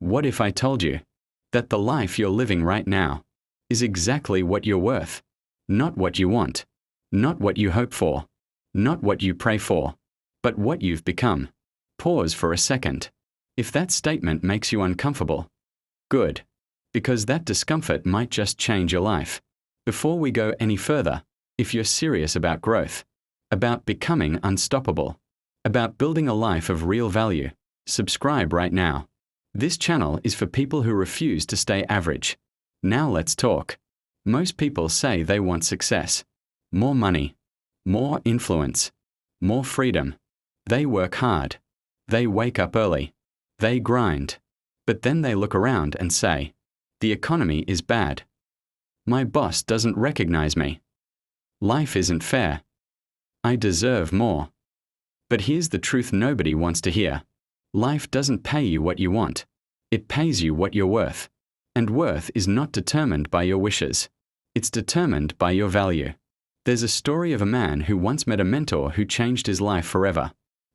What if I told you that the life you're living right now is exactly what you're worth? Not what you want, not what you hope for, not what you pray for, but what you've become. Pause for a second. If that statement makes you uncomfortable, good, because that discomfort might just change your life. Before we go any further, if you're serious about growth, about becoming unstoppable, about building a life of real value, subscribe right now. This channel is for people who refuse to stay average. Now let's talk. Most people say they want success, more money, more influence, more freedom. They work hard. They wake up early. They grind. But then they look around and say, the economy is bad. My boss doesn't recognize me. Life isn't fair. I deserve more. But here's the truth nobody wants to hear. Life doesn't pay you what you want. It pays you what you're worth. And worth is not determined by your wishes. It's determined by your value. There's a story of a man who once met a mentor who changed his life forever.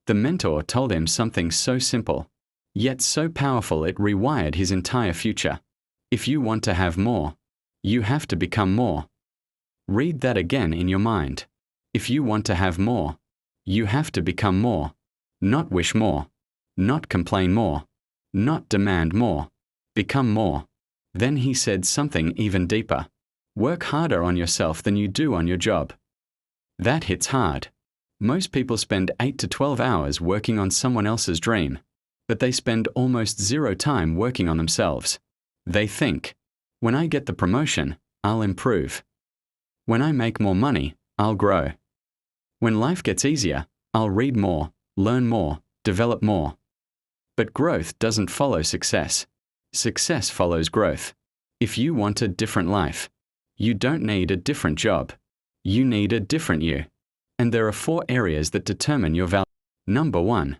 The mentor told him something so simple, yet so powerful it rewired his entire future. If you want to have more, you have to become more. Read that again in your mind. If you want to have more, you have to become more. Not wish more. Not complain more. Not demand more. Become more. Then he said something even deeper. Work harder on yourself than you do on your job. That hits hard. Most people spend 8 to 12 hours working on someone else's dream, but they spend almost zero time working on themselves. They think, when I get the promotion, I'll improve. When I make more money, I'll grow. When life gets easier, I'll read more, learn more, develop more. But growth doesn't follow success. Success follows growth. If you want a different life, you don't need a different job. You need a different you. And there are 4 areas that determine your value. Number 1.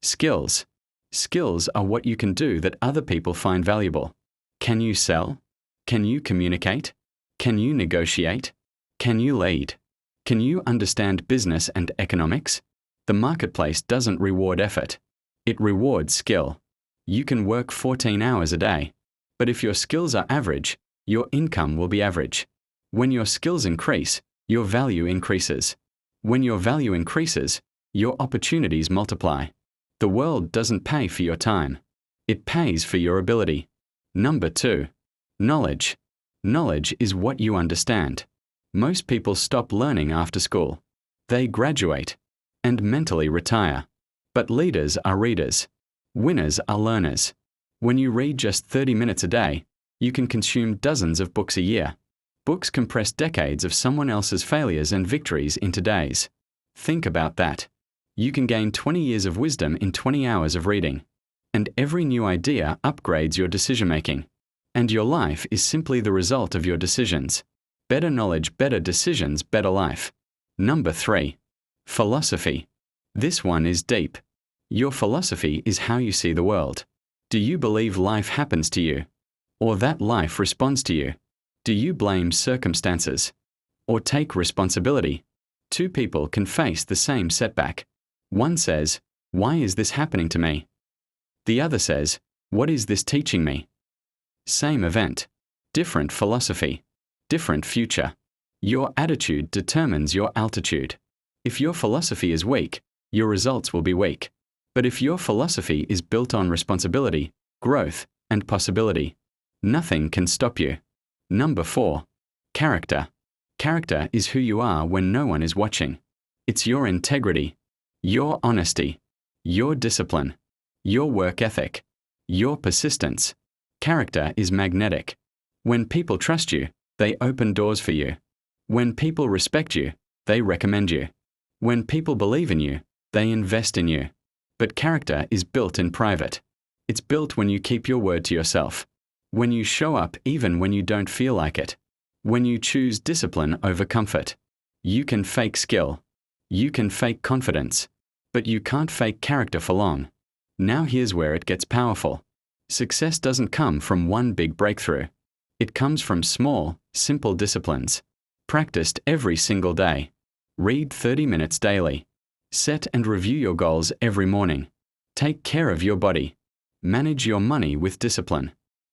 Skills. Skills are what you can do that other people find valuable. Can you sell? Can you communicate? Can you negotiate? Can you lead? Can you understand business and economics? The marketplace doesn't reward effort. It rewards skill. You can work 14 hours a day, but if your skills are average, your income will be average. When your skills increase, your value increases. When your value increases, your opportunities multiply. The world doesn't pay for your time. It pays for your ability. Number 2. Knowledge. Knowledge is what you understand. Most people stop learning after school. They graduate and mentally retire. But leaders are readers. Winners are learners. When you read just 30 minutes a day, you can consume dozens of books a year. Books compress decades of someone else's failures and victories into days. Think about that. You can gain 20 years of wisdom in 20 hours of reading. And every new idea upgrades your decision-making. And your life is simply the result of your decisions. Better knowledge, better decisions, better life. Number 3. Philosophy. This one is deep. Your philosophy is how you see the world. Do you believe life happens to you? Or that life responds to you? Do you blame circumstances? Or take responsibility? 2 people can face the same setback. One says, why is this happening to me? The other says, what is this teaching me? Same event. Different philosophy. Different future. Your attitude determines your altitude. If your philosophy is weak, your results will be weak. But if your philosophy is built on responsibility, growth, and possibility, nothing can stop you. Number 4. Character. Character is who you are when no one is watching. It's your integrity, your honesty, your discipline, your work ethic, your persistence. Character is magnetic. When people trust you, they open doors for you. When people respect you, they recommend you. When people believe in you, they invest in you. But character is built in private. It's built when you keep your word to yourself. When you show up even when you don't feel like it. When you choose discipline over comfort. You can fake skill. You can fake confidence. But you can't fake character for long. Now here's where it gets powerful. Success doesn't come from one big breakthrough. It comes from small, simple disciplines. Practiced every single day. Read 30 minutes daily. Set and review your goals every morning. Take care of your body. Manage your money with discipline.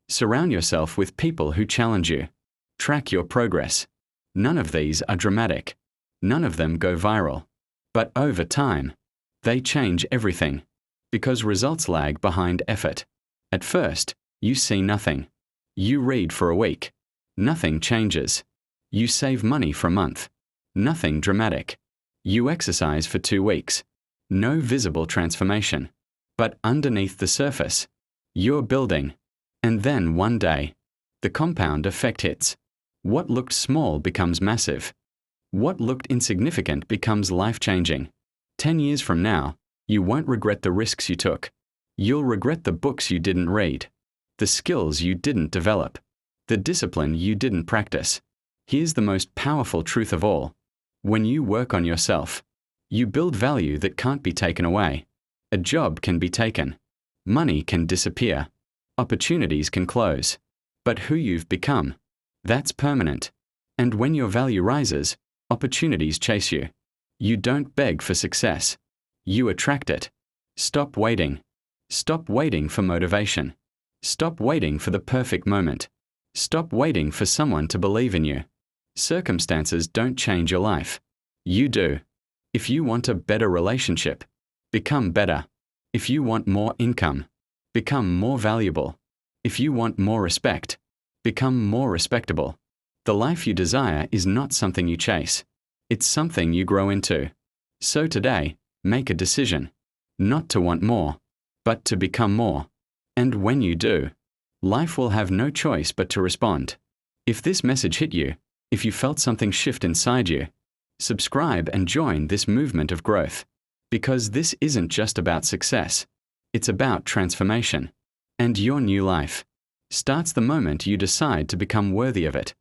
Surround yourself with people who challenge you. Track your progress. None of these are dramatic. None of them go viral. But over time, they change everything. Because results lag behind effort. At first, you see nothing. You read for a week. Nothing changes. You save money for a month. Nothing dramatic. You exercise for 2 weeks. No visible transformation. But underneath the surface, you're building. And then one day, the compound effect hits. What looked small becomes massive. What looked insignificant becomes life-changing. 10 years from now, you won't regret the risks you took. You'll regret the books you didn't read, the skills you didn't develop, the discipline you didn't practice. Here's the most powerful truth of all. When you work on yourself, you build value that can't be taken away. A job can be taken. Money can disappear. Opportunities can close. But who you've become, that's permanent. And when your value rises, opportunities chase you. You don't beg for success. You attract it. Stop waiting. Stop waiting for motivation. Stop waiting for the perfect moment. Stop waiting for someone to believe in you. Circumstances don't change your life. You do. If you want a better relationship, become better. If you want more income, become more valuable. If you want more respect, become more respectable. The life you desire is not something you chase. It's something you grow into. So today, make a decision. Not to want more, but to become more. And when you do, life will have no choice but to respond. If this message hit you, if you felt something shift inside you, subscribe and join this movement of growth. Because this isn't just about success. It's about transformation. And your new life starts the moment you decide to become worthy of it.